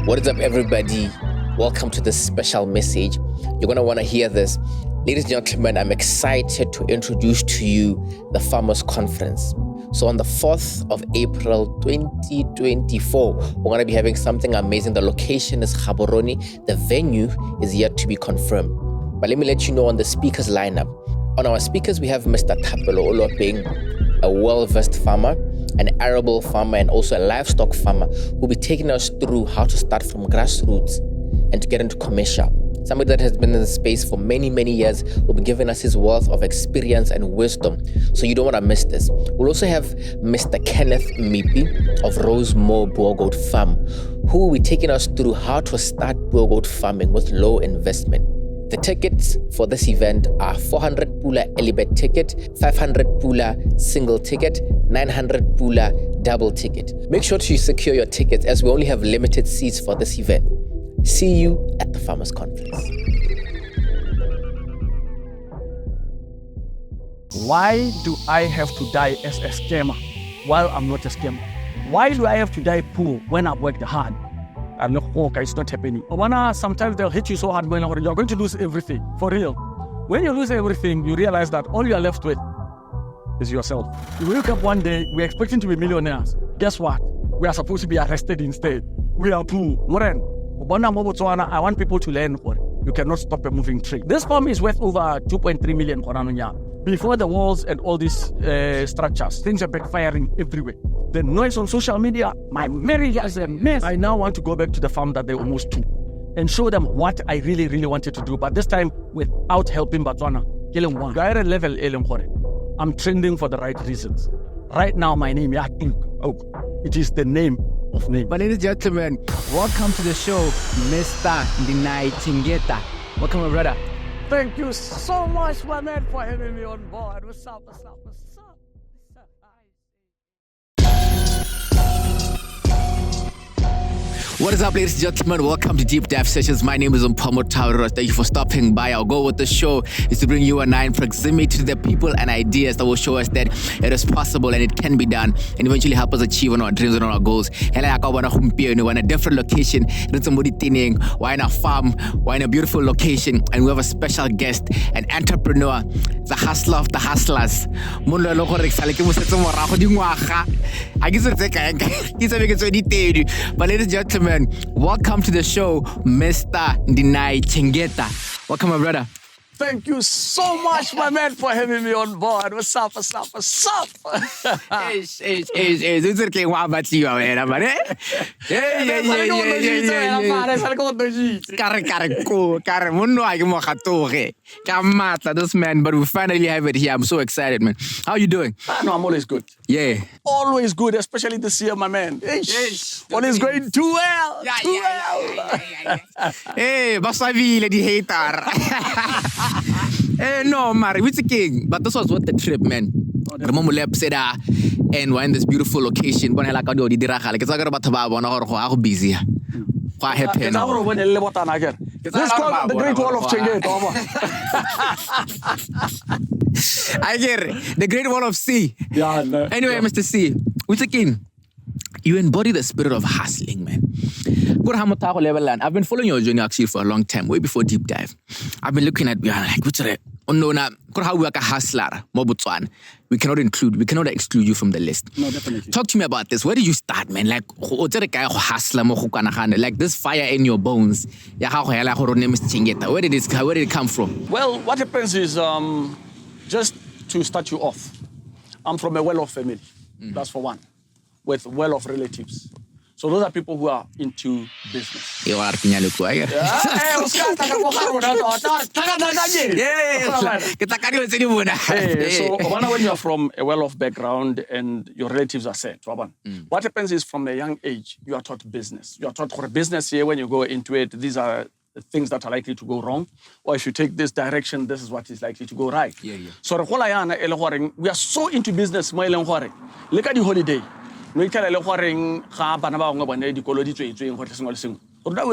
What is up, everybody? Welcome to this special message. You're going to want to hear this. Ladies and gentlemen, I'm excited to introduce to you the Farmers Conference. So on the 4th of April, 2024, we're going to be having something amazing. The location is Gaborone. The venue is yet to be confirmed. But let me let you know on the speakers lineup. On our speakers, we have Mr. Thapelo Olopeng, a well-versed farmer, an arable farmer, and also a livestock farmer who'll be taking us through how to start from grassroots and to get into commercial. Somebody that has been in the space for many, many years will be giving us his wealth of experience and wisdom. So you don't want to miss this. We'll also have Mr. Kenneth Mipi of Rosemore Boer Goat Farm, who will be taking us through how to start boer goat farming with low investment. The tickets for this event are 400 Pula Elibet ticket, 500 Pula single ticket, 900 Pula double ticket. Make sure to secure your tickets as we only have limited seats for this event. See you at the Farmers Conference. Why do I have to die as a scammer while I'm not a scammer? Why do I have to die poor when I've worked hard? I'm not okay, it's not happening. Sometimes they'll hit you so hard when you're going to lose everything, for real. When you lose everything, you realize that all you're left with is yourself. You wake up one day, we're expecting to be millionaires. Guess what? We are supposed to be arrested instead. We are poor. I want people to learn what you cannot stop a moving train. This farm is worth over 2.3 million. Before the walls and all these structures, things are backfiring everywhere. The noise on social media, my marriage is a mess. I now want to go back to the farm that they almost took and show them what I really, really wanted to do. But this time, without helping Botswana. I'm trending for the right reasons. Right now, my name, it is the name of name. But ladies and gentlemen, welcome to the show, Mr. Ndinaye Chengeta. Welcome, my brother. Thank you so much, my man, for having me on board. What's up? What is up, ladies and gentlemen? Welcome to Deep Dive Sessions. My name is Mpho. Thank you for stopping by. Our goal with the show is to bring you and I in proximity to the people and ideas that will show us that it is possible and it can be done, and eventually help us achieve on our dreams and on our goals. We're in a different location. We're in a farm. We're in a beautiful location, and we have a special guest, an entrepreneur, the hustler of the hustlers. But ladies and gentlemen, welcome to the show, Mr. Ndinaye Chengeta. Welcome, my brother. Thank you so much, my man, for having me on board. What's up? This man, but we finally have it here. I'm so excited, man. How are you doing? No, I'm always good. Yeah. Always good, especially this year, my man. What is going too well? Hey, Basavi, lady hater. No, Mari, it's a king. But this was what the trip, man. And we're in this beautiful location. It's busy. It's called the Great Wall of Chengeta. I get it. The Great Wall of C. Yeah, no. Anyway, Yeah. Mr. C, what's a king? You embody the spirit of hustling, man. I've been following your journey actually for a long time, way before Deep Dive. I've been looking at you like, what's it? How we are a hustler, we cannot exclude you from the list. No, definitely. Talk to me about this. Where did you start, man? Like, what's a guy hustler? Like this fire in your bones. Where did it come from? Well, what happens is, just to start you off, I'm from a well-off family. That's for one, with well-off relatives. So those are people who are into business. So when you're from a well-off background and your relatives are set, what happens is from a young age, you are taught business. You are taught for business here. When you go into it, these are the things that are likely to go wrong. Or if you take this direction, this is what is likely to go right. So we are so into business. Look at the holiday. We're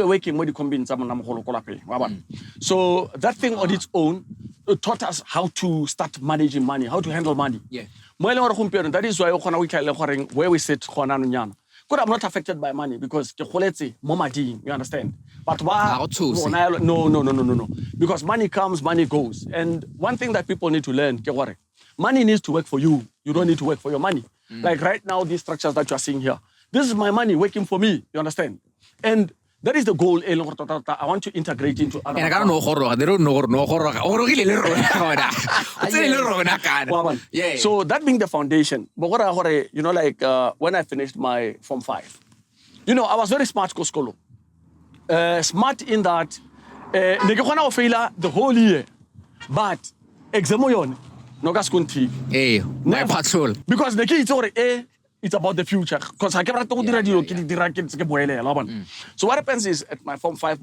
working with the combines. So that thing on its own taught us how to start managing money, how to handle money. That is why where we sit, Good, I'm not affected by money because you understand? But How to say? No. Because money comes, money goes. And one thing that people need to learn, money needs to work for you. You don't need to work for your money. Like right now, these structures that you are seeing here, this is my money working for me. You understand? And that is the goal. I want to integrate into other. And I don't know horror. They don't know horror. Yeah. So that being the foundation, but when I finished my Form 5, I was very smart school. Smart in that the whole year, but exam no gas kunti. Hey, my patrol. Because the key is it's about the future. Because I can't do the So what happens is at my Form 5,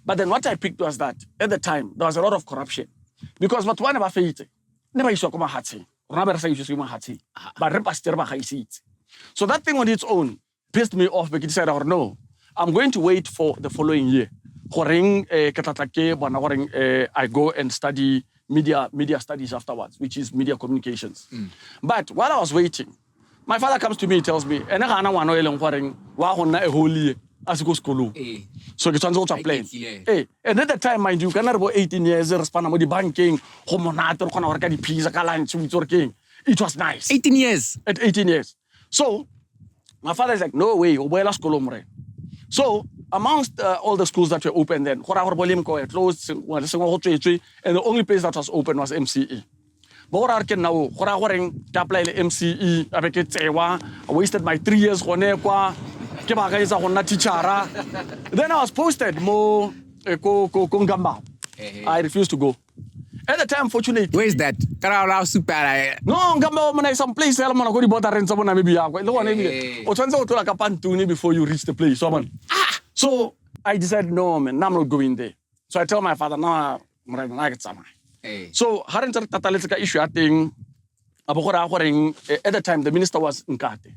but then what I picked was that at the time there was a lot of corruption. Because what one of never is but so that thing on its own pissed me off because it said, no, I'm going to wait for the following year. I go and study media studies afterwards, which is media communications. But while I was waiting, my father comes to me and tells me, a whole year as go school. So it's on a plane. And at the time, mind you, can about 18 years, the banking, it was nice. 18 years. At 18 years. So my father is like, no way, so amongst all the schools that were open then, closed, and the only place that was open was MCE. I wasted my 3 years. Then I was posted more. I refused to go. At the time, fortunately. Where is that? No, some place before you reach the place. So I decided, no, man, I'm not going there. So I tell my father, no, so issue at the time the minister was in Kate.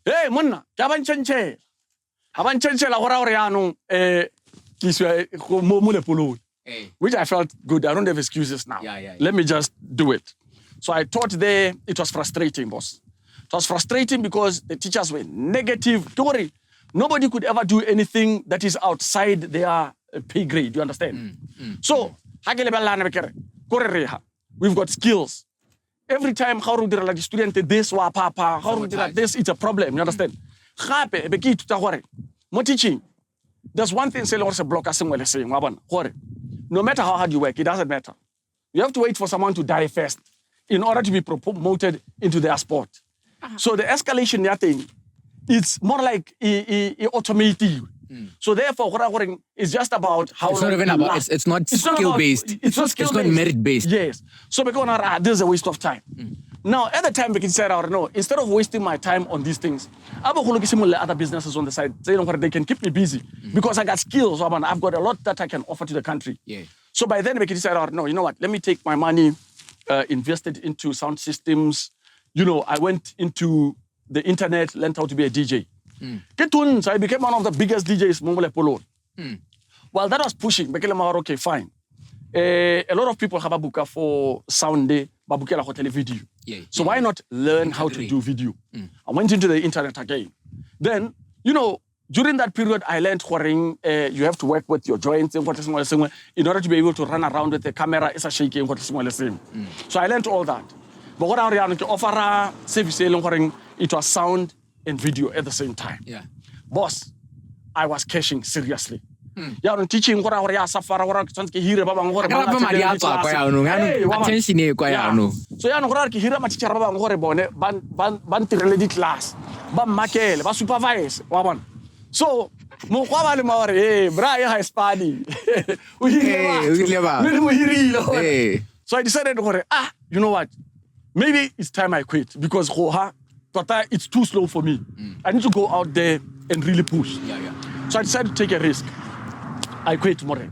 Hey, Mona, which I felt good. I don't have excuses now. Let me just do it. So I taught there. It was frustrating, boss. It was frustrating because the teachers were negative. Don't worry. Nobody could ever do anything that is outside their pay grade. You understand? So, we've got skills. Every time the student this, it's a problem. You understand? More teaching. There's one thing saying no matter how hard you work, it doesn't matter. You have to wait for someone to die first in order to be promoted into their sport. So the escalation thing, it's more like automated. So therefore, it's just about how it's not even about, it's not skill-based. It's not merit-based. Yes. So because this is a waste of time. Now, at the time, we can say, no, instead of wasting my time on these things, I'm going to look at other businesses on the side. They can keep me busy because I got skills. I've got a lot that I can offer to the country. So by then, we can say, no, you know what? Let me take my money, invest it into sound systems. I went into the internet, learned how to be a DJ. So I became one of the biggest DJs, While that was pushing, okay, fine. A lot of people have a book for sound day, babukela hotel video. So why not learn how to do video? I went into the internet again. Then, during that period, I learned you have to work with your joints in order to be able to run around with the camera. It's a shaking. So I learned all that. But what I offer service, it was sound and video at the same time. Boss, I was cashing seriously. I'm teaching So I So I decided, you know what? Maybe it's time I quit because it's too slow for me. I need to go out there and really push. So I decided to take a risk. I quit tomorrow.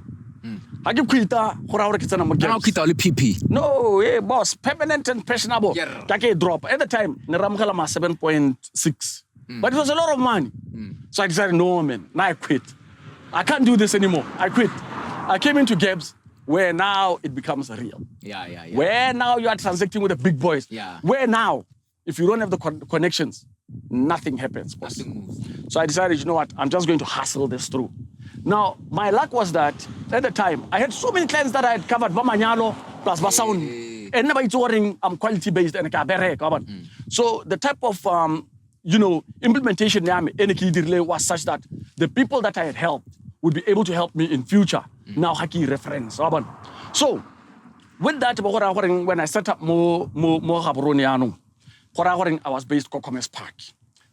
I give quit. Now quit only PP. No, boss, permanent and pensionable. Take drop at the time. Neramkala 7.6, but it was a lot of money. So I decided, no man, now I quit. I can't do this anymore. I quit. I came into Gabs, where now it becomes real. Where now you are transacting with the big boys. Where now if you don't have the connections, nothing happens, boss. Nothing moves. So I decided, you know what, I'm just going to hustle this through. Now, my luck was that at the time, I had so many clients that I had covered, Bamanyalo plus Basound. And never it's worrying, I'm quality-based and So the type of, implementation was such that the people that I had helped would be able to help me in future. Now, haki reference. So, with that, when I set up more Gaborone, I was based in Commerce Park.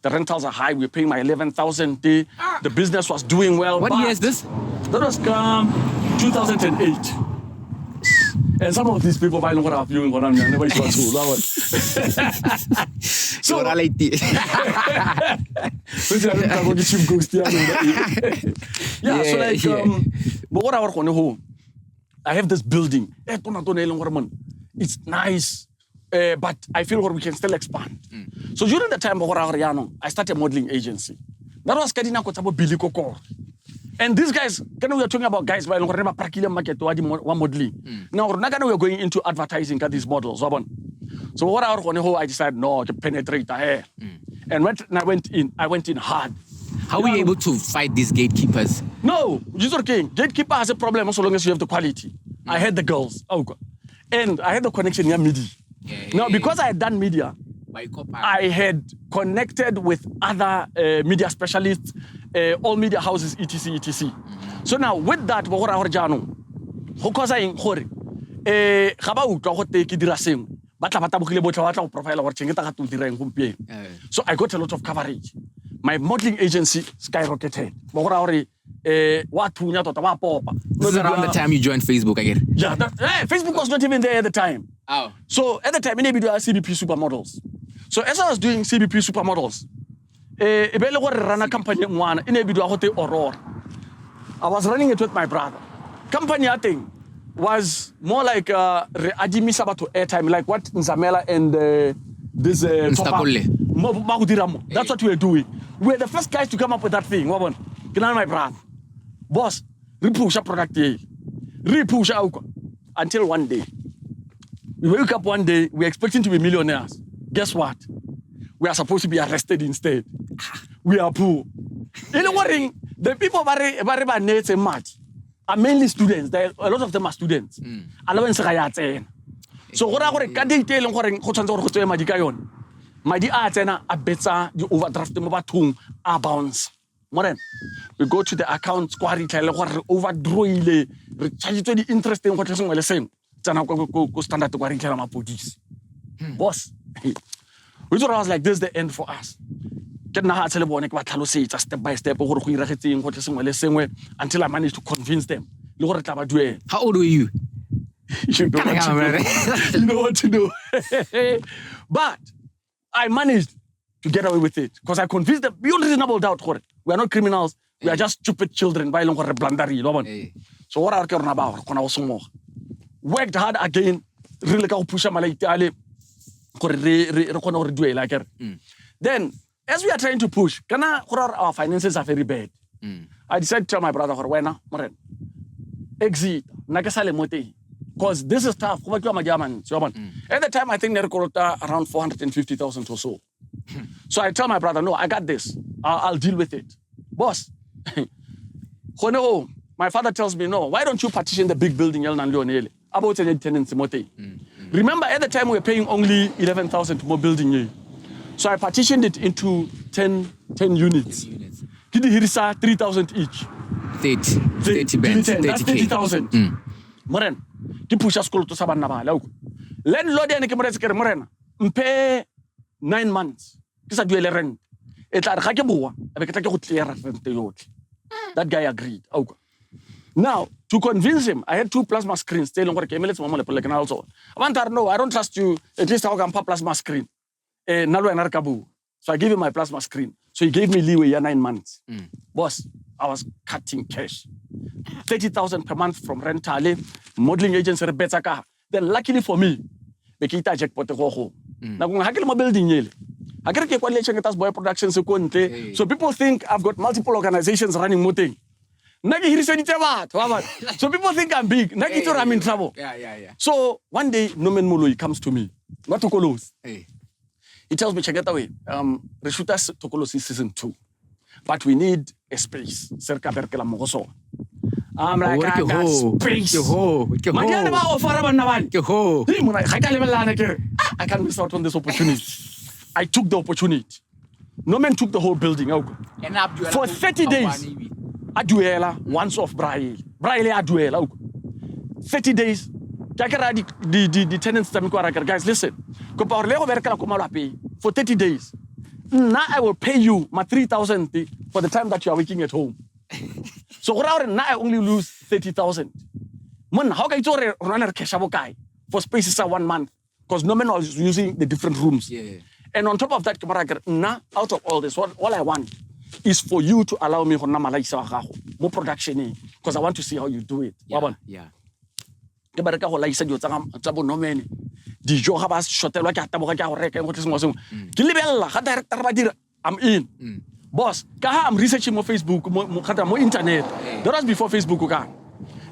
The rentals are high. We're paying my 11,000 day. The business was doing well. What year is this? That was 2008. And some of these people buy what I'm viewing what I'm never sure to. So I have this building. It's nice. But I feel we can still expand. So during the time I started a modeling agency. That was Kadina Kotabo Billy Koko. And these guys, we are talking about guys while we're market modeling. Now we're going into advertising these models. So I decided no to penetrate here. And when I went in hard. How were you able to fight these gatekeepers? No, just okay. Gatekeeper has a problem so long as you have the quality. I had the girls. And I had the connection near media. Now, because I had done media, I had connected with other media specialists, all media houses, etc. So now, with that, so I got a lot of coverage. My modeling agency skyrocketed. This is around the time you joined Facebook, I get it. Yeah, Facebook was not even there at the time. Oh. So at the time, I did CBP Supermodels. So as I was doing CBP Supermodels, I ran a company in Aurora. I was running it with my brother. Company, I think, was more like Adimi Sabato airtime, like what Nzamela and this That's what we were doing. We were the first guys to come up with that thing. My brother. Boss, repush a product repush out until one day. We wake up one day, we're expecting to be millionaires. Guess what? We are supposed to be arrested instead. We are poor. You know what? The people very much are mainly students. A lot of them are students. So what I can tell you overdraft are bounce. We go to the account, overdraw recharge to the interest in what is saying. Standard to boss. We thought I was like, this is the end for us. It's a step by step until I managed to convince them. How old were you? You know what to do. But I managed to get away with it because I convinced them beyond reasonable doubt. We are not criminals. We are just stupid children. So what are we about? Worked hard again. Really push Then, as we are trying to push, our finances are very bad. I decided to tell my brother, exit, because this is tough. At the time, I think they recorded around 450,000 or so. So I tell my brother, no, I got this. I'll deal with it. Boss, my father tells me, no, why don't you partition the big building about any tenants? Remember, at the time, we were paying only 11,000 more building. So I partitioned it into 10 units. 3,000 each. 30 beds, 30,000. Moren, push a school to Sabanaba. Landlord and Moren, pay 9 months. This is a rent. It's a Hakabu. That guy agreed. Now, to convince him, I had 2 plasma screens. Telling what came also. I no, I don't trust you. At least I can plasma screen. So I gave him my plasma screen. So he gave me leeway 9 months. Boss, I was cutting cash. 30,000 per month from rental, modeling agency, Rebecca. Then luckily for me, the kita jackpot ho. Now kung hakil mo building I get a coalition with us boy productions so people think I've got multiple organizations running moting. So people think I'm big. I'm in trouble. Yeah. So one day Nomen Mului comes to me. What to close? He tells me, Chengeta, re shoot us Tokolosi season 2, but we need a space. Cerca perché la mogoso. I'm like, I got space. Madiana ba offer ba naman. I can't miss out on this opportunity. I took the opportunity. No man took the whole building out. For 30 days. Aduela, once off Braille Aduela. 30 days. The tenants tell me, guys, listen. For 30 days. Now I will pay you my 3,000 for the time that you are working at home. So now I only lose 30,000. Man, how can you run a cash for spaces of 1 month? Because no man was using the different rooms. Yeah. And on top of that, now out of all this, all I want is for you to allow me more production because I want to see how you do it. Yeah. I'm in. Boss, I'm researching more Facebook, more internet. That was before Facebook.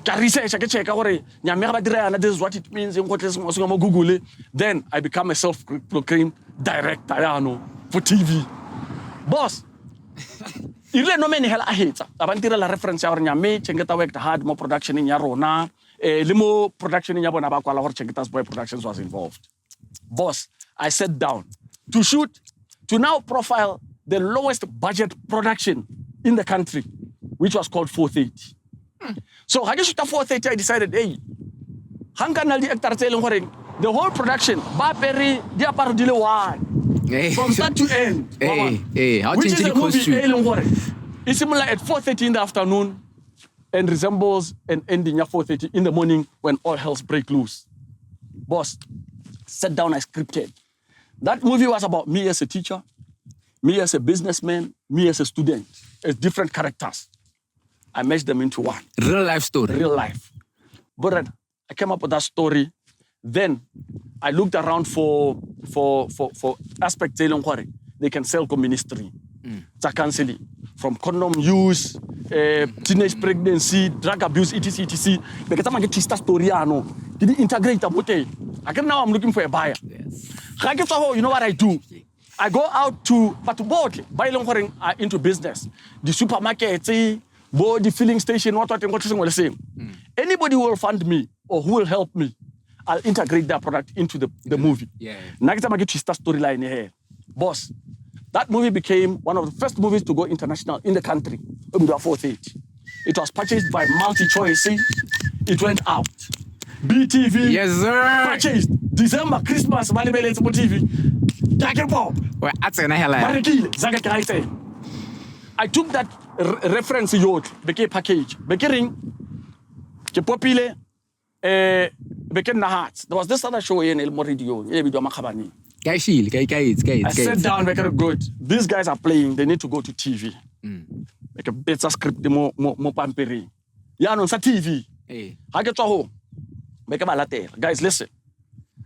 I research, I check this is what it means. Google. Then I become a self-proclaimed director for TV. Boss, il no many hell I hate. Abantira la reference ya me Chengeta worked hard, more production in Yarona. Limo production in Yabona Bakwala or Chengeta's Boy Productions was involved. Boss, I sat down to shoot, to now profile the lowest budget production in the country, which was called 430. So I just shoot at 430, I decided, hey, the whole production, from start to end. Which is a movie, it's similar at 4:30 in the afternoon and resembles an ending at 4:30 in the morning when all hells break loose. Boss, sat down, I scripted. That movie was about me as a teacher, me as a businessman, me as a student, as different characters. I meshed them into one. Real life story. Real life. But I came up with that story. Then I looked around for aspects they can sell ministry. Counseling from condom use, teenage pregnancy, drug abuse, etc. Because I'm get story did integrate now I'm looking for a buyer. Yes. You know what I do? I go out to buy into business. The supermarket, the filling station, what the same. Anybody who will fund me or who will help me, I'll integrate that product into the movie. Yeah. Next time I get to storyline here. Boss, that movie became one of the first movies to go international in the country. It was purchased by MultiChoice. It went out. BTV. Yes, sir. Purchased. December, Christmas, Malibele TV. I took that reference yacht, became package, became popile, became na hearts. There was this other show in El Moridio, I sat down, make it good. These guys are playing, they need to go to TV. Make a better script, more pampering. Yeah, no, it's a TV. I get to home. Make a latte. Guys, listen.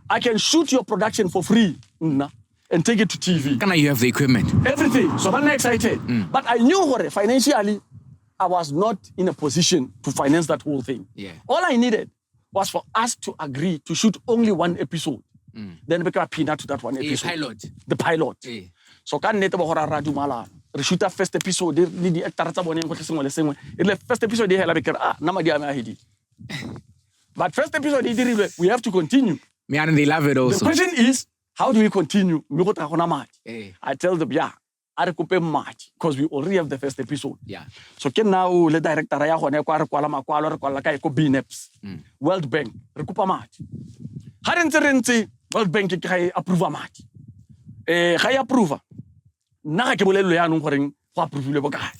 I can shoot your production for free and take it to TV. Can you have the equipment? Everything. So I'm excited. But I knew financially, I was not in a position to finance that whole thing. Yeah. All I needed was for us to agree to shoot only one episode. Then become a peanut to that one episode. The pilot. So can neta bahora radu mala. Reshoot the first episode. The actor boni ngo tlisengwe le sengwe. The first episode they hela bekera nama dia mahidi. But first episode we have to continue. Me and they love it also. The question is, how do we continue? I tell them, yeah, I recoup much because we already have the first episode. Yeah. So can now the director World Bank recoup much. Hadn't World Bank approve much. Approve.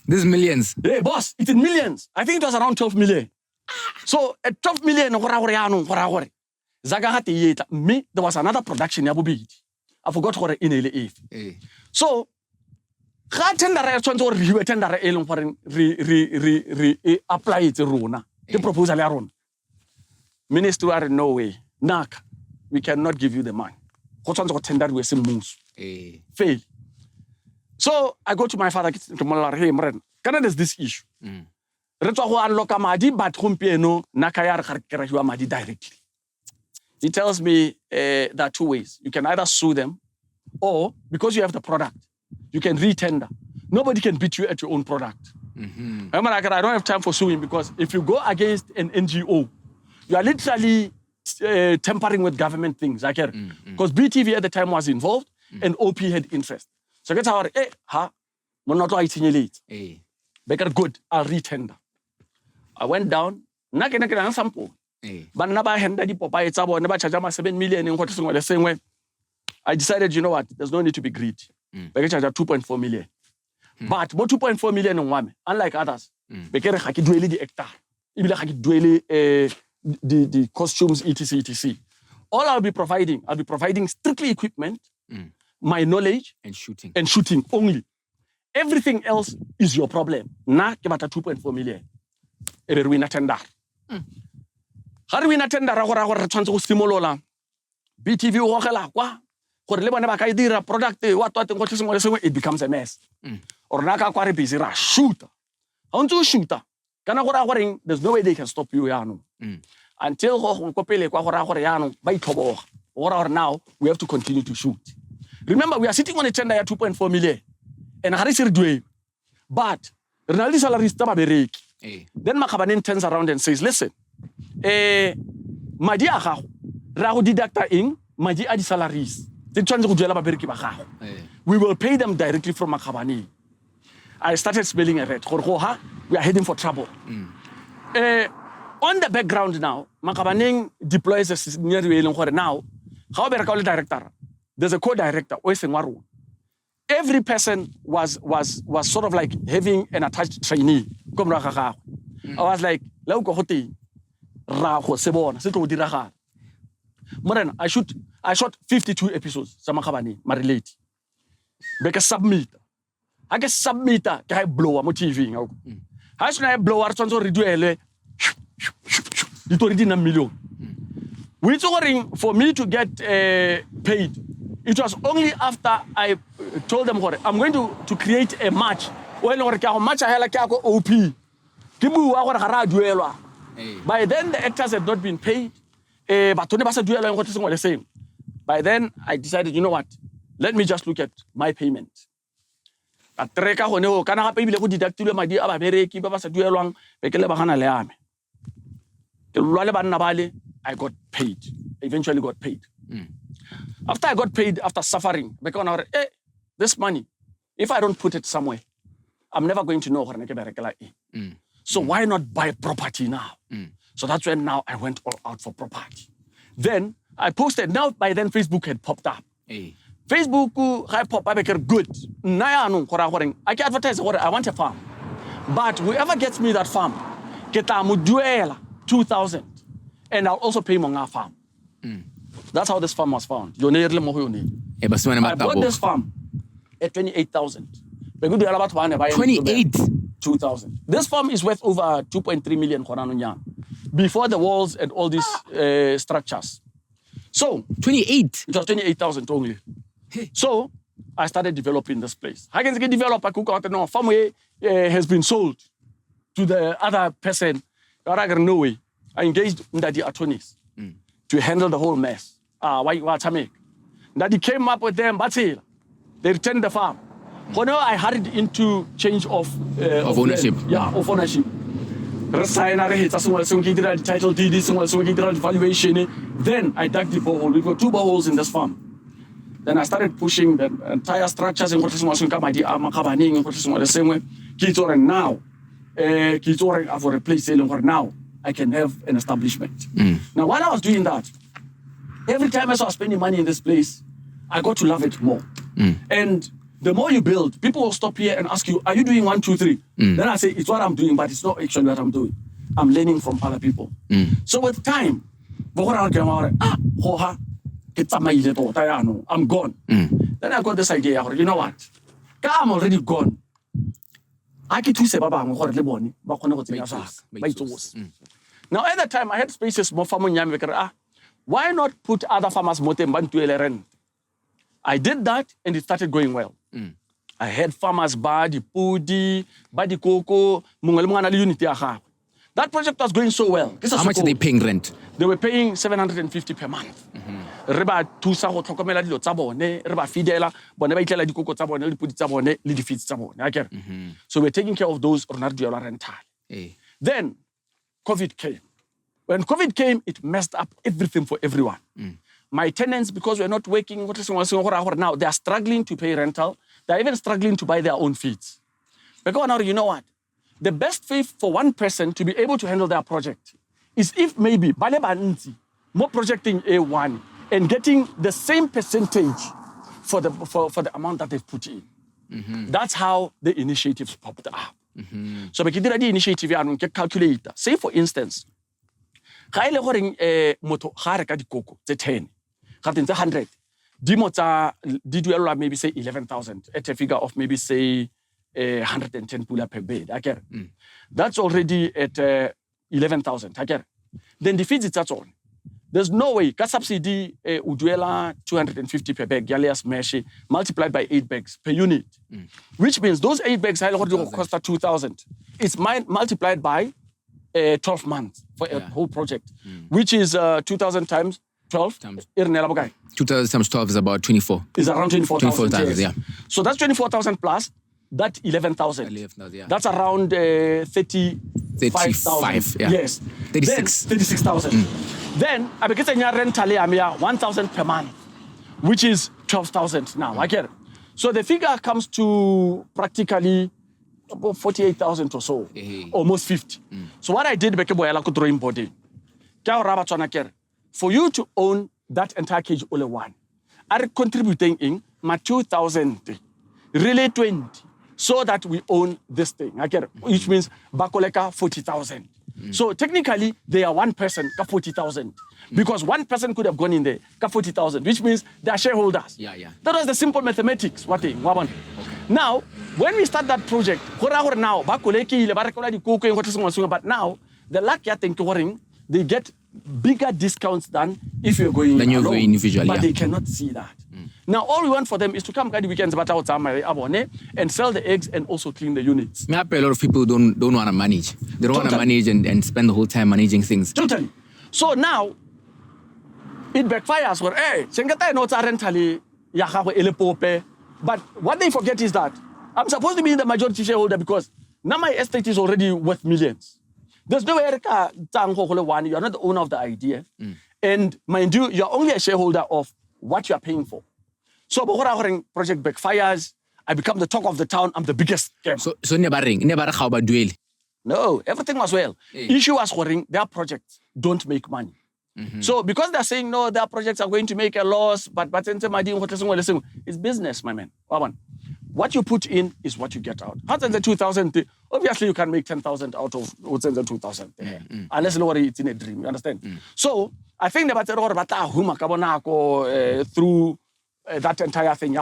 This is millions. Hey, boss, it's in millions. I think it was around 12 million. So at 12 million, me, there was another production in Abu Dhabi. I forgot what in LA. So, tender apply it to the proposal. Minister are no way. We cannot give you the money. Tender we fail. So I go to my father. Canada's this issue. He tells me there are two ways. You can either sue them or because you have the product, you can retender. Nobody can beat you at your own product. Remember, I don't have time for suing because if you go against an NGO, you are literally tampering with government things. Because BTV at the time was involved and OP had interest. So that's how good, I'll retender. I went down, $7 million. I decided, you know what, there's no need to be greedy. I charge 2.4 million. But 2.4 million, unlike others, because I can do the hectare, the costumes, etc. All I'll be providing strictly equipment, my knowledge, and shooting only. Everything else is your problem. Na kebata 2.4 million. Ere ruina tender. Haruina tender ra tshwantse go simolola. BTV o gogela kwa gore le bone ba ka dira product what it becomes a mess. Or na ka kwa re busy ra shooter. Ha ntse shooter. Kana gore there's no way they can stop you yano. Until go kopele kwa gore yano ba ithoboga. Or now we have to continue to shoot. Remember, we are sitting on a tender at 2.4 million. And but Ronaldo salary is then Makabanen turns around and says, listen, Madi Aha, Rahu deductor in Madi Adi salaries. We will pay them directly from Makabani. I started smelling a red. We are heading for trouble. On the background now, Makabaning deploys a scenario now. However, I call it director. There's a co-director. Every person was sort of like having an attached trainee. I was like, I shot 52 episodes. My relate. Because submit. I get submit. I blow up my TV. How should I blow up? So redo it already $1 million. For me to get paid. It was only after I told them, I'm going to create a match. By then, the actors had not been paid. By then, I decided, you know what? Let me just look at my payment. I got paid. Eventually got paid. After I got paid, after suffering, because this money, if I don't put it somewhere, I'm never going to know. So why not buy property now? So that's when now I went all out for property. Then I posted. Now by then Facebook had popped up. Facebook had popped up good. I can advertise I want a farm. But whoever gets me that farm, get a 2,000, and I'll also pay my farm. That's how this farm was found. I bought this farm at 28,000. 28? 2,000. This farm is worth over 2.3 million before the walls and all these structures. So 28? It was 28,000 only. So I started developing this place. How can I develop a cookout? No, farm has been sold to the other person. No way. I engaged the attorneys to handle the whole mess. Daddy came up with them, but they returned the farm. I hurried into change of ownership. Of ownership. Title deed, valuation. Then I dug the borehole. We got 2 boreholes in this farm. Then I started pushing the entire structures and now I've replaced it. Now I can have an establishment. Now, while I was doing that, every time I was spending money in this place, I got to love it more. And the more you build, people will stop here and ask you, are you doing 1, 2, 3? Then I say, it's what I'm doing, but it's not actually what I'm doing. I'm learning from other people. So with time, I'm gone. Then I got this idea, you know what? I'm already gone. I can say, now at that time, I had spaces more farming. Why not put other farmers more than rent? I did that and it started going well. I had farmers badi pudi, badi cocoa, unity. That project was going so well. How much are they paying rent? They were paying 750 per month. Re ba thusa go tlhokomela dilo tsa bone, re ba feedela, bone ba itlela dikoko tsa bone, le dipodi tsa bone, le di feeds tsa bone. Okay? So we're taking care of those Ronaldo rental. Then COVID came. When COVID came, it messed up everything for everyone. My tenants, because we're not working, now they are struggling to pay rental. They're even struggling to buy their own feeds. Because now, you know what? The best way for one person to be able to handle their project is if maybe more projecting A1 and getting the same percentage for the amount that they've put in. That's how the initiative popped up. So we did the initiative and calculator. Say for instance, ga ile goreng motho ga reka dikoko tse 10 ga teng tse 100 di motsa di duelwa maybe say 11,000 at a figure of maybe say 110 pula per bed. That's already at 11,000. Then the feeds it's on. There's no way. Ka subsidy uduela 250 per bag, Galias meshi, multiplied by 8 bags per unit. Which means those 8 bags cost 2,000. It's multiplied by 12 months for a whole project, which is 2,000 times 12. 2,000 times 12 is about 24. Is around 24,000. Yes. Yeah. So that's 24,000 plus that 11,000. Yeah. That's around 35,000. 35, yeah. Yes. 36,000. Then I get a rental 1,000 per month, which is 12,000 now. I get it. So the figure comes to practically about 48,000 or so, almost 50. So what I did, drawing body. For you to own that entire cage only one, I'm contributing in my 2,000, really 20, so that we own this thing. I get it, which means Bakoleka 40,000. So technically, they are one person, 40,000. Because one person could have gone in there, 40,000, which means they are shareholders. That was the simple mathematics. Now, when we start that project, but now, the luck they get bigger discounts than if you're going alone, individually. But they cannot see that. Now, all we want for them is to come the weekends and sell the eggs and also clean the units. A lot of people don't want to manage. They don't want to manage and spend the whole time managing things. Totally. So now, it backfires where, hey, Chengeta knows rentally, but what they forget is that I'm supposed to be the majority shareholder because now my estate is already worth millions. There's no way you are not the owner of the idea. And mind you, you're only a shareholder of what you are paying for. So, project backfires, I become the talk of the town, I'm the biggest scam. So never duel. No, everything was well. Issue was their projects don't make money. So because they're saying, no, their projects are going to make a loss, but it's business, my man. What you put in is what you get out. 2,000, obviously you can make 10,000 out of 2,000. Unless it's in a dream, you understand? So I think through that entire thing,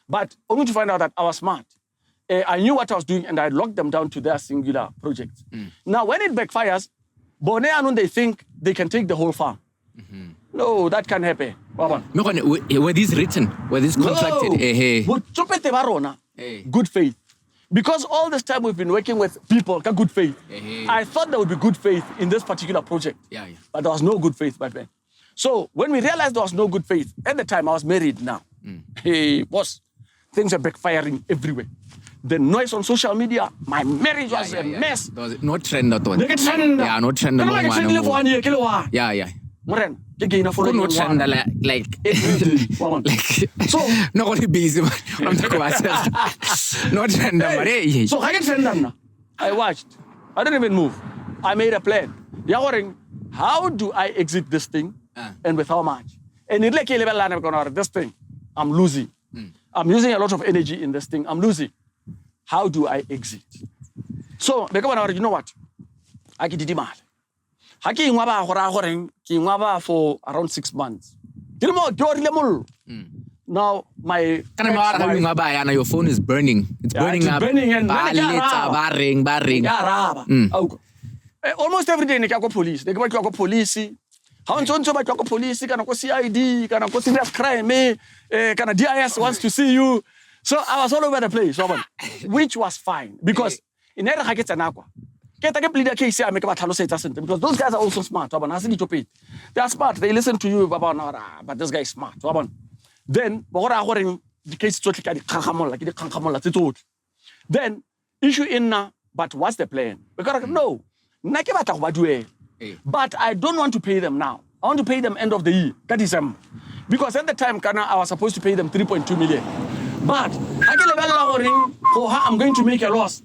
but only to find out that I was smart. I knew what I was doing and I locked them down to their singular project. Now, when it backfires, they think they can take the whole farm. No, that can't happen. Were these written? Were these contracted? No. Good faith. Because all this time we've been working with people, good faith. I thought there would be good faith in this particular project. But there was no good faith back then. So when we realized there was no good faith, at the time I was married now. Hey, boss, things are backfiring everywhere. The noise on social media, my marriage was a mess. There was no trend at all. No trend. No trend. No trend like so not only busy, but I'm talking about no trend. So I get trend. I watched. I didn't even move. I made a plan. How do I exit this thing and with how much? And it like this thing, I'm losing. I'm using a lot of energy in this thing. I'm losing. How do I exit? So, you know what? I get the demand. For around 6 months. Now, my your phone is burning. It's burning up. Barring. Almost every day, they go police. They go police. How police? Can go CID? Can go serious crime? Can DIS wants to see you? So I was all over the place, which was fine because in plead a case here, make about because those guys are also smart. They are smart. They listen to you, but this guy is smart. Then, the case then issue in now, but what's the plan? Because no, but I don't want to pay them now. I want to pay them end of the year. That is because at the time, I was supposed to pay them 3.2 million. But I'm going to make a loss.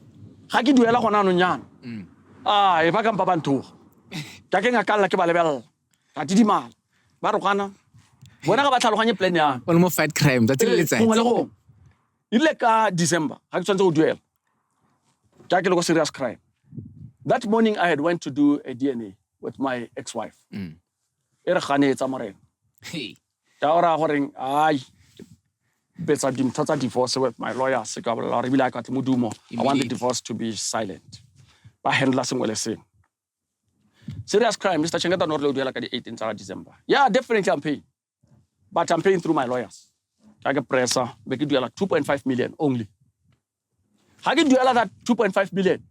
If I can papanto. Taking a call ke balebel. Tatidima. Barokana. When I got plan ya. Almost fight crime. That's it. December. Duel. Serious crime. That morning I had went to do a DNA with my ex-wife. Era khane tsamare. Hey. Taora horing ai. Better total divorce with my lawyer. I want the divorce to be silent. But handler say. Serious crime, Mr. Chengeta not like the 18th of December. Yeah, definitely I'm paying. But I'm paying through my lawyers. I get pressure, make it do like 2.5 million only. I get do that 2.5 million.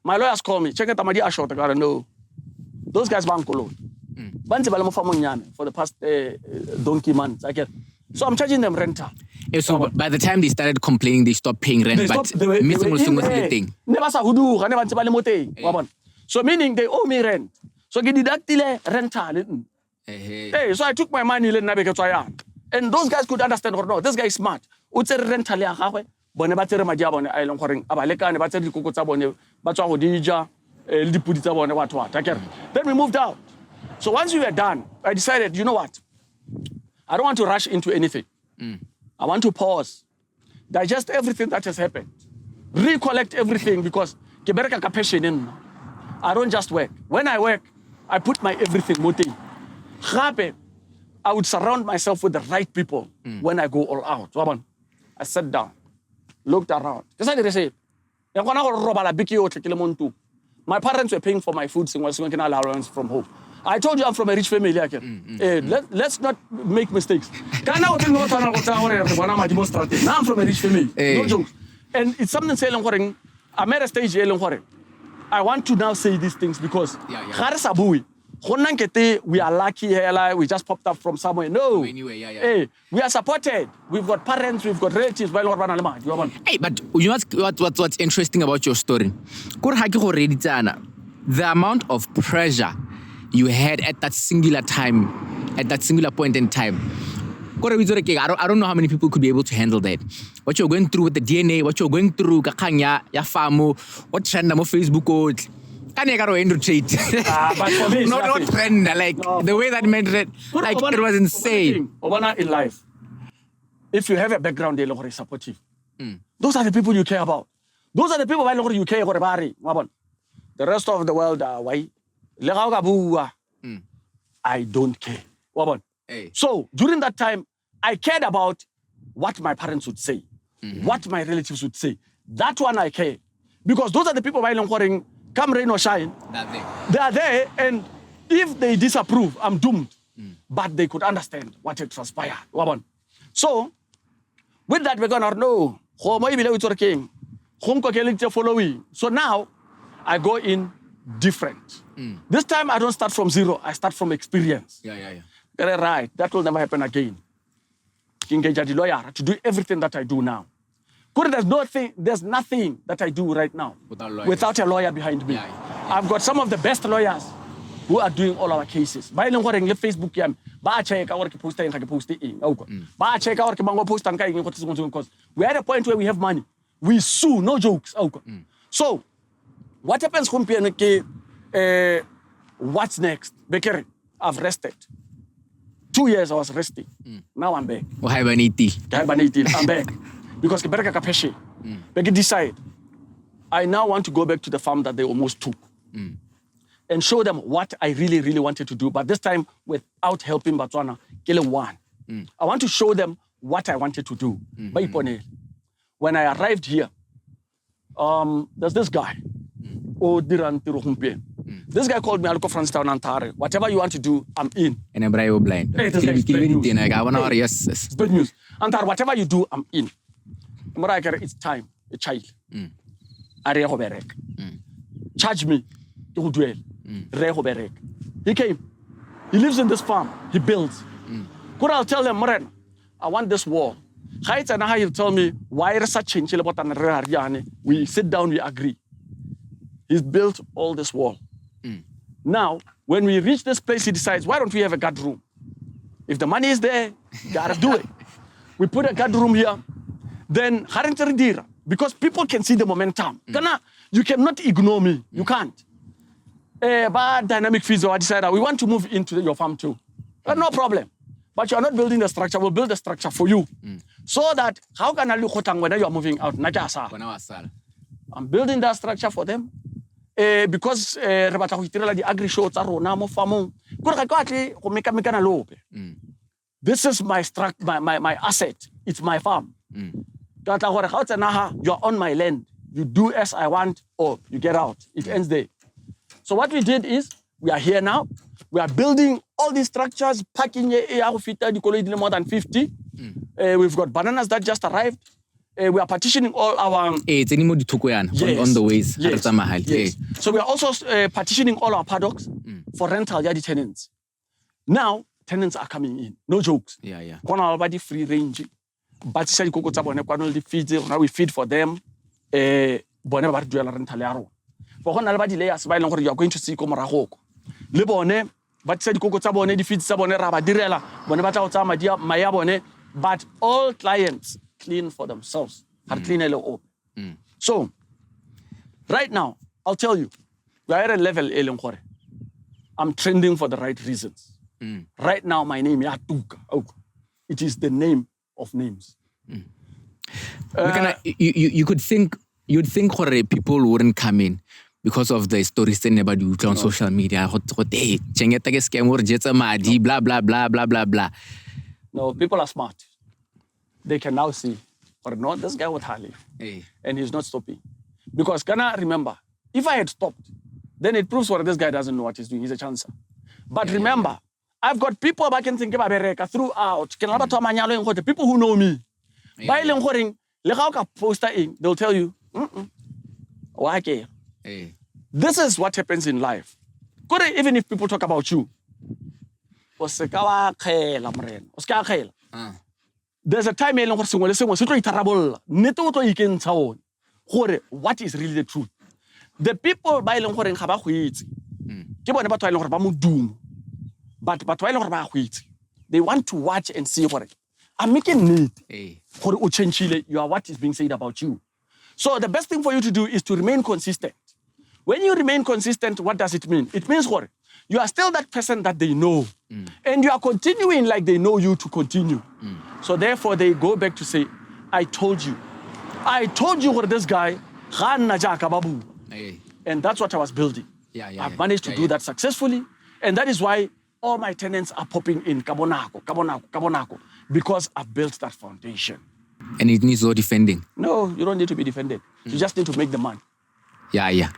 My lawyers call me, Chengeta Madi Ashot, I gotta know. Those guys bank alone. For the past donkey months. So I'm charging them rental. So by the time they started complaining, they stopped paying rent. So meaning they owe me rent. So they deduct rental. Hey, so I took my money and those guys could understand or no. This guy is smart. Rental then we moved out. So once we were done, I decided, you know what? I don't want to rush into anything. I want to pause, digest everything that has happened, recollect everything because I don't just work. When I work, I put my everything. I would surround myself with the right people when I go all out. I sat down, looked around. My parents were paying for my food allowance from home. I told you I'm from a rich family. Let's not make mistakes. Now I'm from a rich family. No jokes. And it's something saying, I'm at a stage I want to now say these things because we are lucky here, we just popped up from somewhere. No. Hey, we are supported. We've got parents, we've got relatives. Hey, but you know what's interesting about your story? The amount of pressure you had at that singular time, at that singular point in time. I don't know how many people could be able to handle that. What you're going through with the DNA, what you're going through, what trend on Facebook, but for me, not trend, like no. The way that made it, like it was insane. In life, if you have a background, they're supportive. Those are the people you care about. Those are the people you care about. The rest of the world, why? I don't care. Hey. So during that time, I cared about what my parents would say, what my relatives would say. That one I care. Because those are the people come rain or shine. They are there, and if they disapprove, I'm doomed. But they could understand what had transpired. So, with that, we're going to know. So now, I go in different. This time, I don't start from zero. I start from experience. Right. That will never happen again. Engage a lawyer to do everything that I do now. There's nothing that I do right now without a lawyer behind me. I've got some of the best lawyers who are doing all our cases. By the way, Facebook, we're at a point where we have money. We sue, no jokes. So, what happens? What's next? Bekere, I've rested. 2 years I was resting. Now I'm back. I'm back. Because they decide, I now want to go back to the farm that they almost took and show them what I really, really wanted to do. But this time, without helping Botswana, I want to show them what I wanted to do. When I arrived here, there's this guy. This guy called me, I'll go from Town Antare. Whatever you want to do, I'm in. And I'm blind. Hey, Yes. It's good news. Antare, whatever you do, I'm in. It's time, a child. charge me. He came. He lives in this farm. He builds. Could I tell him, Moren, I want this wall. He'll tell me, why is such change? We sit down, we agree. He's built all this wall. Now, when we reach this place, he decides, why don't we have a guard room? If the money is there, gotta do it. We put a guard room here. Then, because people can see the momentum. You cannot ignore me. You can't. But dynamic fees, I decided we want to move into your farm too. No problem. But you are not building the structure. We'll build the structure for you. So that, how can I look whether you are moving out? I'm building that structure for them. Because the agri shows are now farming. This is my asset. It's my farm. You're on my land. You do as I want, or you get out. It ends there. So what we did is, we are here now. We are building all these structures, packing more than 50. We've got bananas that just arrived. We are partitioning all our... on the ways. Yes. So we are also partitioning all our paddocks for rental yard tenants. Now, tenants are coming in. No jokes. Yeah. Already free range. But we feed for them. For you are going to see Lebone, but said Coco Sabone, defeat Sabone Rabadirella, Bonabata Maya Bone, but all clients clean for themselves, are clean LO. So, right now, I'll tell you, we are at a level, I'm trending for the right reasons. Right now, my name is Yatuka. It is the name of names. You could think, you'd think people wouldn't come in because of the stories they never do on social media. Hey, Chengeta ke scam or jetsa madi, blah, blah, blah, blah, blah, blah. No, people are smart. They can now see, or no, this guy would hardly. And he's not stopping. Because can I remember, if I had stopped, then it proves what this guy doesn't know what he's doing. He's a chancer. But remember, I've got people back in think about Bereka throughout. People who know me. By poster in, they'll tell you, why? This is what happens in life. Even if people talk about you, there's a time what is really the truth. The people by they want to watch and see what I'm making need. You are what is being said about you. So the best thing for you to do is to remain consistent. When you remain consistent, what does it mean? It means what? You are still that person that they know. And you are continuing like they know you to continue. So therefore, they go back to say, I told you. I told you what this guy, and that's what I was building. I've managed to do that successfully. And that is why all my tenants are popping in Kabonako, because I've built that foundation. And it needs no defending. No, you don't need to be defended. You just need to make the money. Yeah.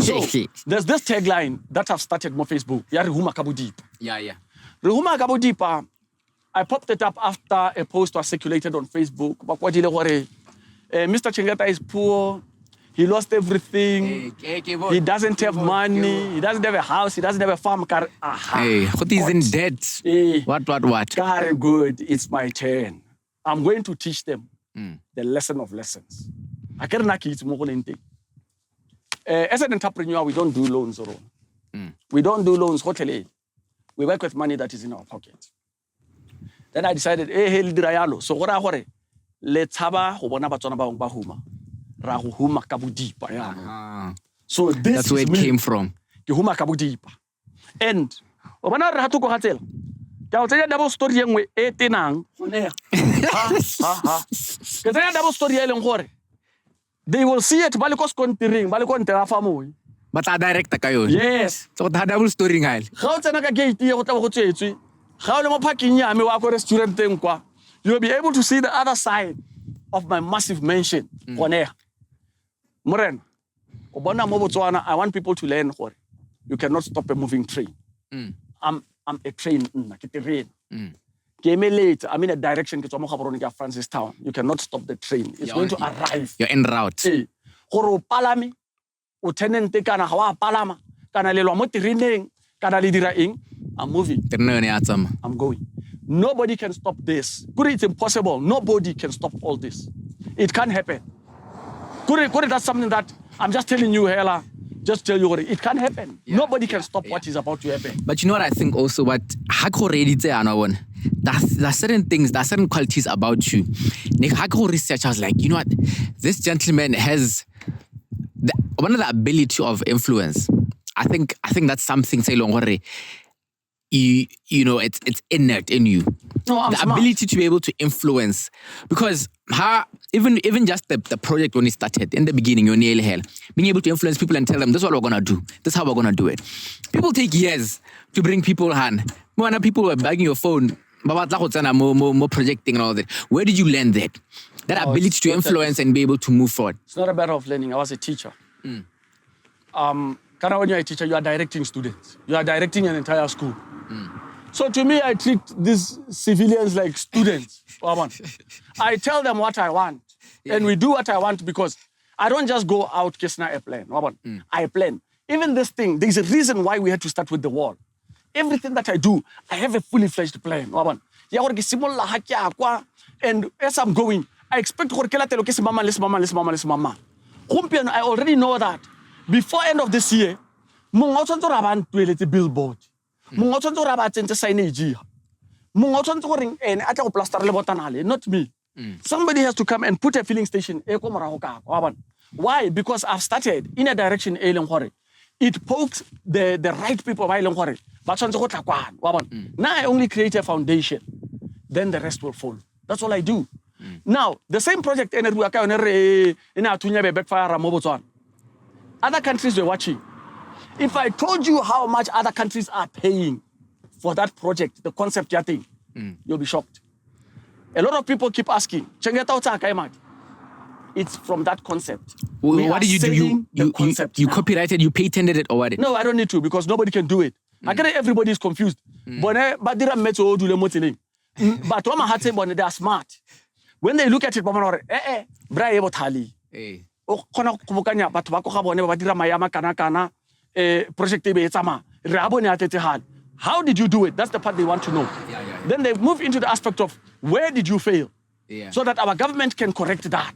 So, there's this tagline that I've started on Facebook. Rehuma Kabudipa. Yeah. Rehuma Kabudipa, I popped it up after a post was circulated on Facebook. Mr. Chengeta is poor. He lost everything. He doesn't have money. He doesn't have a house. He doesn't have a farm car. What is in debt? What? Very good. It's my turn. I'm going to teach them the lesson of lessons. As an entrepreneur, we don't do loans alone. We don't do loans hotelier. We work with money that is in our pocket. Then I decided, so what let's have a so this that's where it came from. And double story double story they will see it balikos kontiring balikon terafamo. But I direct kayo. Yes. So that double story ngal. How tsena ka gate ye go tla go tsetswe. Ga o le mo parking ya me wa go restaurant teng kwa. You'll be able to see the other side of my massive mansion. Moren. I want people to learn what you cannot stop a moving train. I'm a train. Came late. I'm in a direction to Francis Town. You cannot stop the train. It's going to arrive. You're en route. o tenant kana ha wa palama kana le lwa mo tereneng kana le dira eng, I'm moving. I'm going. Nobody can stop this. It's impossible. Nobody can stop all this. It can't happen. That's something that I'm just telling you, Hela. Just tell you, it can't happen. Nobody can stop what is about to happen. But you know what I think also? What there's certain things, there's certain qualities about you. Researchers like, you know what? This gentleman has one of the ability of influence. I think that's something say you know it's innate in you. No, I'm the smart. Ability to be able to influence, because even just the project when it started in the beginning, you're nearly hell being able to influence people and tell them this is what we're gonna do, this is how we're gonna do it. People take years to bring people on. When people were bagging your phone, more projecting and all that. Where did you learn that? That ability to influence and be able to move forward. It's not a matter of learning. I was a teacher. When you're a teacher, you are directing students. You are directing an entire school. So to me, I treat these civilians like students. I tell them what I want. And we do what I want because I don't just go out, Kisna, a plan. I plan. Even this thing, there's a reason why we had to start with the wall. Everything that I do, I have a fully fledged plan. And as I'm going, I expect I already know that before end of this year, billboard. Not me. Somebody has to come and put a filling station. Why? Because I've started in a direction. It pokes the right people. Now I only create a foundation. Then the rest will follow. That's all I do. Now, the same project, other countries were watching. If I told you how much other countries are paying for that project, the concept thing, you'll be shocked. A lot of people keep asking, Chengeta, it's from that concept. What did you do? You copyrighted, you patented it or what? No, I don't need to because nobody can do it. I get it, everybody is confused. But they are smart. When they look at it, how did you do it? That's the part they want to know. Then they move into the aspect of where did you fail? So that our government can correct that.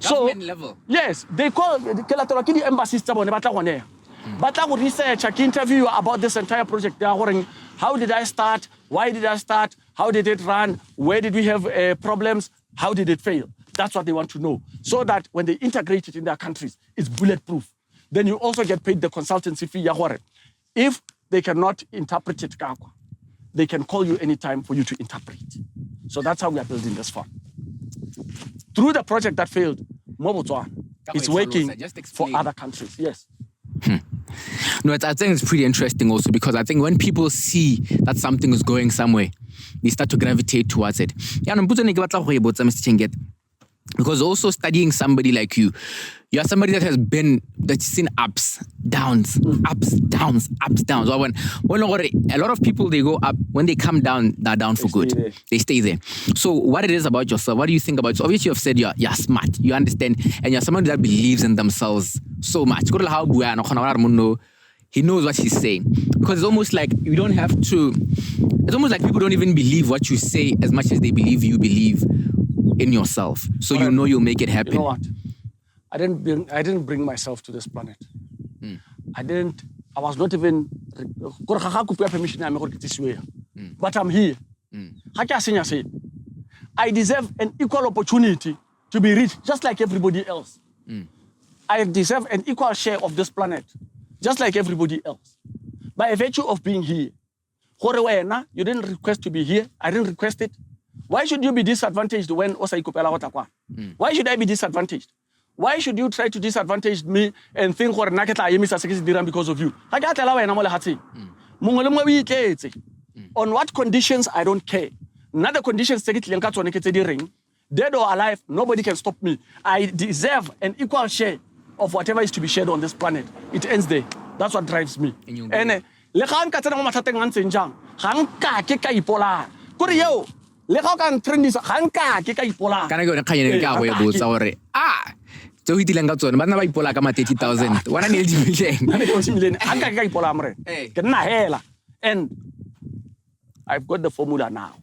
Government level? Yes, they call the embassies. But I would research, I can interview you about this entire project. They are worrying, how did I start? Why did I start? How did it run? Where did we have problems? How did it fail? That's what they want to know. So that when they integrate it in their countries, it's bulletproof. Then you also get paid the consultancy fee. If they cannot interpret it, they can call you anytime for you to interpret. So that's how we are building this fund. Through the project that failed, it's working for other countries. Yes. No, I think it's pretty interesting also because I think when people see that something is going somewhere, they start to gravitate towards it. Mr. Chengeta, because also studying somebody like you are somebody that's seen ups, downs. When a lot of people, they go up, when they come down, they're down for good. They stay there. So what it is about yourself, what do you think about yourself? Obviously, you've said you're smart, you understand, and you're somebody that believes in themselves so much. He knows what he's saying. Because it's almost like you don't have to, it's almost like people don't even believe what you say as much as they believe you believe in yourself. So you know you'll make it happen. You know what? I didn't bring myself to this planet. I was not even but I'm here. I deserve an equal opportunity to be rich just like everybody else. I deserve an equal share of this planet just like everybody else. By virtue of being here. You didn't request to be here. I didn't request it. Why should you be disadvantaged when Why should I be disadvantaged? Why should you try to disadvantage me and think because of you? On what conditions, I don't care. Another conditions, dead or alive, nobody can stop me. I deserve an equal share of whatever is to be shared on this planet. It ends there. That's what drives me. And So we dilang ka tsone, ba na ba ipola ka ma 30,000. Wana ne le million. And I've got the formula now.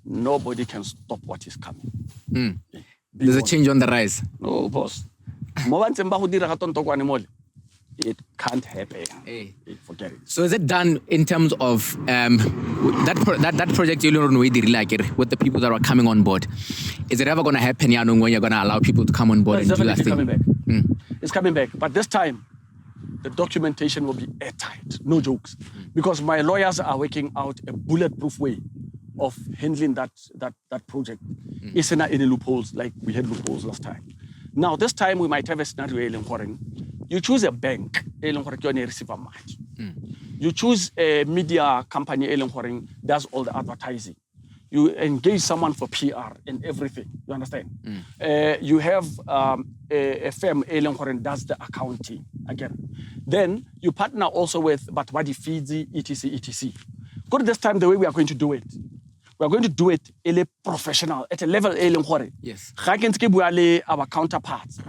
Nobody can stop what is coming. There's a change on the rise. No, boss. It can't happen. Forget it. So is it done in terms of that project with the people that are coming on board? Is it ever going to happen when you're going to allow people to come on board? It's definitely coming back. It's coming back. But this time, the documentation will be airtight. No jokes. Because my lawyers are working out a bulletproof way of handling that project. It's in any loopholes, like we had loopholes last time. Now, this time we might have a scenario. You choose a bank, you choose a media company, does all the advertising. You engage someone for PR and everything. You understand? You have a firm, does the accounting again. Then you partner also with Batwadi Fiji, etc. Go to this time, the way we are going to do it. We are going to do it professional at a level Yes. Our counterparts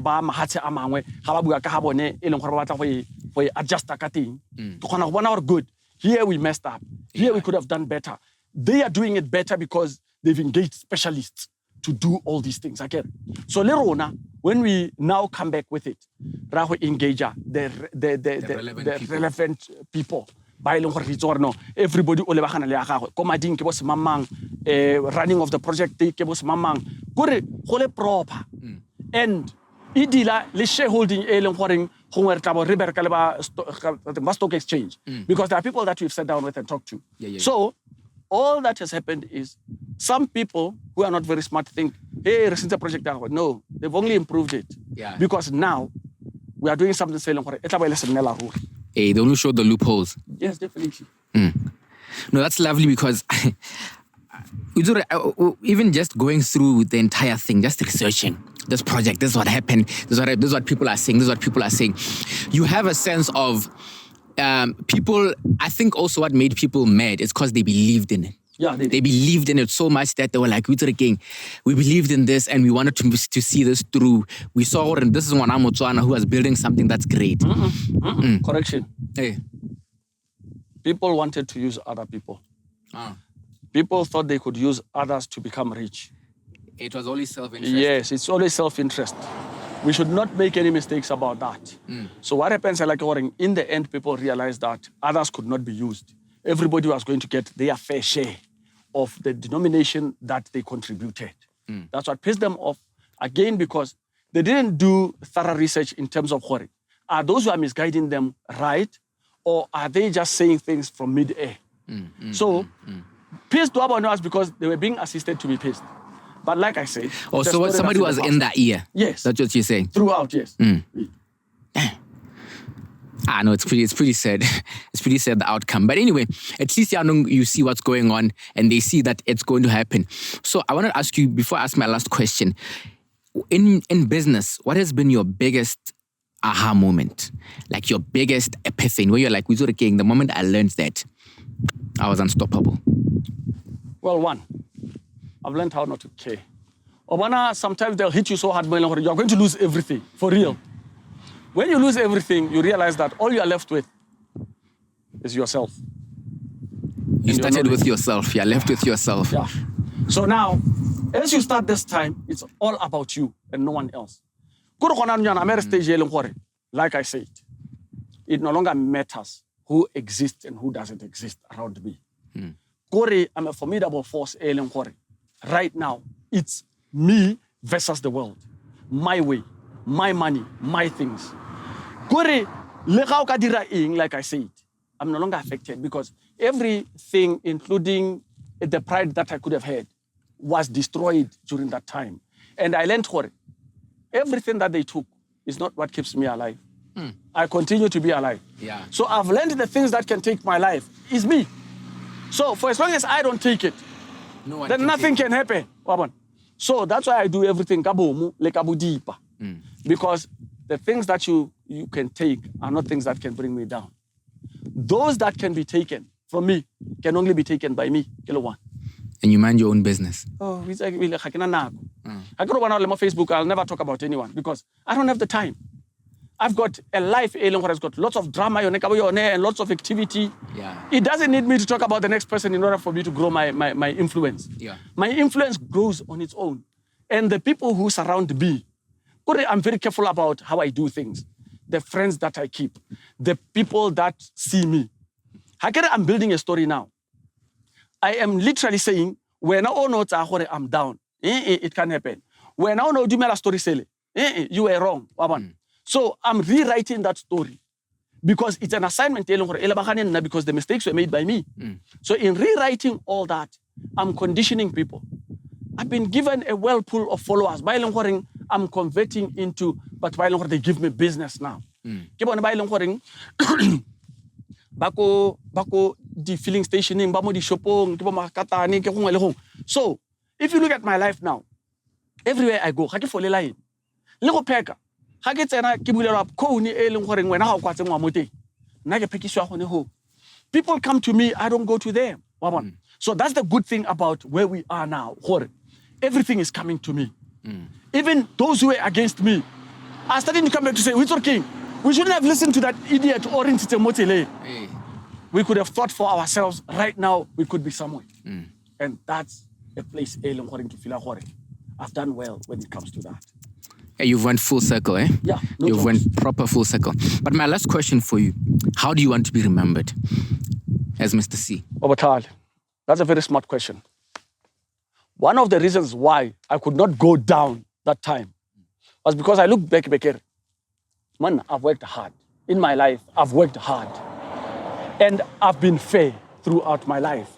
adjust good. Here we messed up. Here we could have done better. They are doing it better because they've engaged specialists to do all these things again. So Lerona, when we now come back with it, engage the relevant people. Everybody running of the project proper and idila le shareholding stock exchange because there are people that we've sat down with and talked to. So all that has happened is some people who are not very smart think, hey, since the project no, they've only improved it because now we are doing something Hey, they only show the loopholes. Yes, definitely. No, that's lovely because even just going through the entire thing, just researching this project, this is what happened, this is what people are saying, you have a sense of people. I think also what made people mad is because they believed in it. Yeah, they believed in it so much that they were like, we believed in this and we wanted to see this through. We saw, and this is one Motswana who was building something that's great. Correction. Hey. People wanted to use other people. People thought they could use others to become rich. It was only self-interest. Yes, it's always self-interest. We should not make any mistakes about that. So what happens, in the end, people realized that others could not be used. Everybody was going to get their fair share of the denomination that they contributed. That's what pissed them off, again, because they didn't do thorough research in terms of Hori. Are those who are misguiding them right, or are they just saying things from mid-air? Pissed us because they were being assisted to be pissed. But like I said... Oh, so somebody was in that ear? Yes. That's what you're saying? Throughout, yes. No, it's pretty sad. It's pretty sad, the outcome. But anyway, at least you see what's going on and they see that it's going to happen. So I want to ask you, before I ask my last question, in business, what has been your biggest aha moment? Like your biggest epiphany, where you're like, the moment I learned that, I was unstoppable. Well, one, I've learned how not to care. Obana, sometimes they'll hit you so hard, you're going to lose everything, for real. When you lose everything, you realize that all you are left with is yourself. You started with yourself. You're left with yourself. Yeah. So now, as you start this time, it's all about you and no one else. Like I said, it no longer matters who exists and who doesn't exist around me. I'm a formidable force. Right now, it's me versus the world. My way, my money, my things. Like I said, I'm no longer affected because everything, including the pride that I could have had, was destroyed during that time. And I learned everything that they took is not what keeps me alive. I continue to be alive. Yeah. So I've learned the things that can take my life is me. So for as long as I don't take it, then nothing can happen. So that's why I do everything because the things that you can take are not things that can bring me down. Those that can be taken from me can only be taken by me. And you mind your own business. Oh, I go on my Facebook, I'll never talk about anyone because I don't have the time. I've got a life alien has got lots of drama and lots of activity. Yeah. It doesn't need me to talk about the next person in order for me to grow my influence. Yeah. My influence grows on its own. And the people who surround me, I'm very careful about how I do things. The friends that I keep, the people that see me. I'm building a story now. I am literally saying, when I know I'm down, it can happen. When I know do a story, you were wrong. So I'm rewriting that story because it's an assignment because the mistakes were made by me. So in rewriting all that, I'm conditioning people. I've been given a well pool of followers. I'm converting into, but they give me business now. Bako the filling station in Bamo di Shopong, Makatani, so if you look at my life now, everywhere I go, Haki Fole line. Little Peka. Haketena Kibula Koni Elin when I was Wamote. Naga Pekisha on the ho. People come to me, I don't go to them. So that's the good thing about where we are now. Everything is coming to me. Even those who were against me are starting to come back to say, Witzor King, we shouldn't have listened to that idiot Orin Titemotele. We could have thought for ourselves. Right now, we could be somewhere. And that's a place I've done well when it comes to that. Hey, you've went full circle, eh? Yeah. You've went proper full circle. But my last question for you, how do you want to be remembered as Mr. C? Obatal, that's a very smart question. One of the reasons why I could not go down that time was because I looked back, man, I've worked hard. In my life, I've worked hard. And I've been fair throughout my life.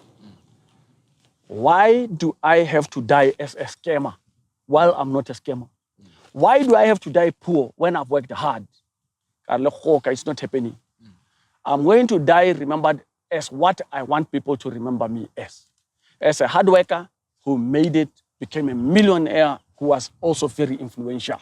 Why do I have to die as a scammer while I'm not a scammer? Why do I have to die poor when I've worked hard? It's not happening. I'm going to die remembered as what I want people to remember me as a hard worker who made it, became a millionaire, who was also very influential.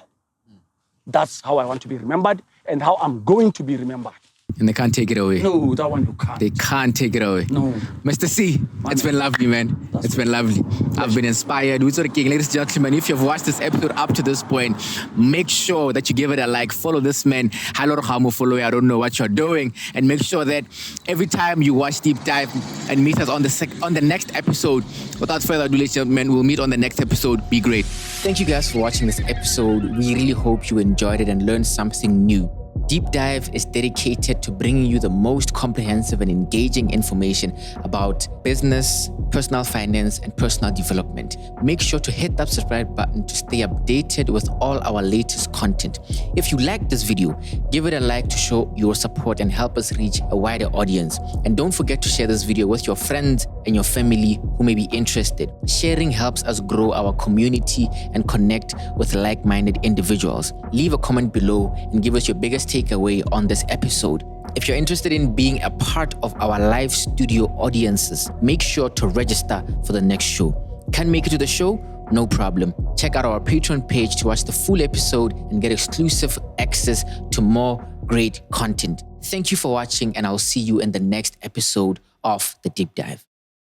That's how I want to be remembered and how I'm going to be remembered. And they can't take it away. No, that one you can't. They can't take it away. No. Mr. C, it's been lovely, man. It's been lovely. I've been inspired. Ladies and gentlemen, if you've watched this episode up to this point, make sure that you give it a like. Follow this man. I don't know what you're doing. And make sure that every time you watch Deep Dive and meet us on the next episode, without further ado, ladies and gentlemen, we'll meet on the next episode. Be great. Thank you guys for watching this episode. We really hope you enjoyed it and learned something new. Deep Dive is dedicated to bringing you the most comprehensive and engaging information about business, personal finance, and personal development. Make sure to hit that subscribe button to stay updated with all our latest content. If you like this video, give it a like to show your support and help us reach a wider audience. And don't forget to share this video with your friends and your family who may be interested. Sharing helps us grow our community and connect with like-minded individuals. Leave a comment below and give us your biggest takeaway on this episode. If you're interested in being a part of our live studio audiences, make sure to register for the next show. Can't make it to the show? No problem. Check out our Patreon page to watch the full episode and get exclusive access to more great content. Thank you for watching, and I'll see you in the next episode of The Deep Dive.